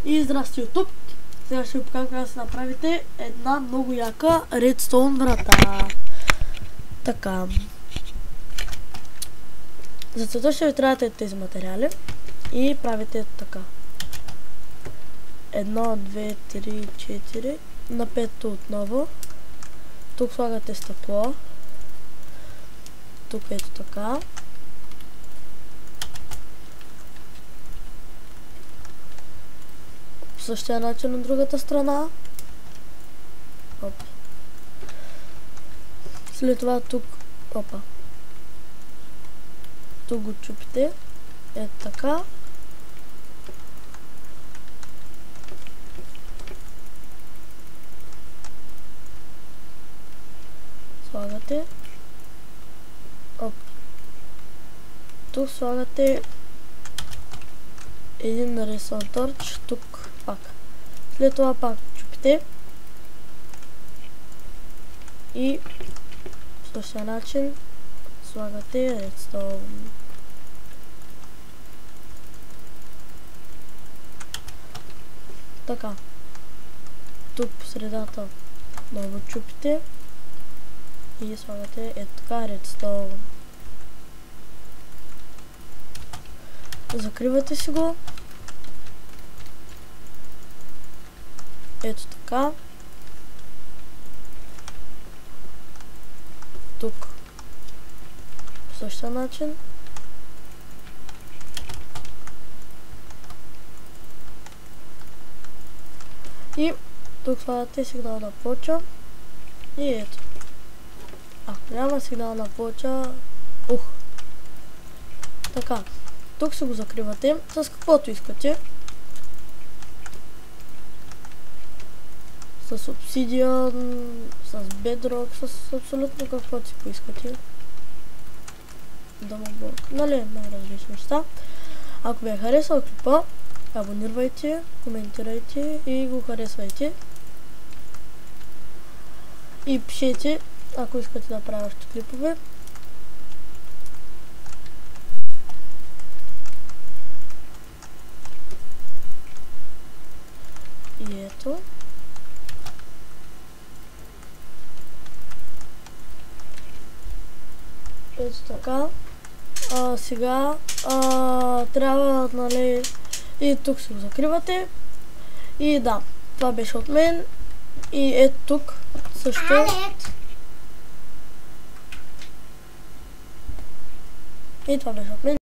И здрасти YouTube! Сега ще ви покажа как да си направите една много яка редстоун врата. Така. За целта ще ви трябват тези материали и правите така. 1, 2, 3, 4, на 5 отново. Тук слагате стъкло. Тук ето така. По същия начин на другата страна. Оп. След това тук, опа. Тук го чупите. Ето така. Слагате. Оп. Тук слагате един редстоун торч. Тук пак. След това пак чупите. И по същия начин слагате редстоун. Така. Тук по средата много чупите. И слагате ето така редстоун. Закривате си го. Ето така. Тук по същия начин. И тук слагате сигнална плоча. И ето. Ако няма сигнална плоча, така. Тук се го закривате с каквото искате. С обсидиан, с бедрок, с абсолютно каквото си поискате. Нали, най-различни неща. Ако ви е харесал клипа, абонирайте, коментирайте и го харесвайте. И пишете, ако искате да правя още клипове. И ето. Ето така. Сега трябва, нали, и тук си го закривате. И да, това беше от мен. И ето тук също. И това беше от мен.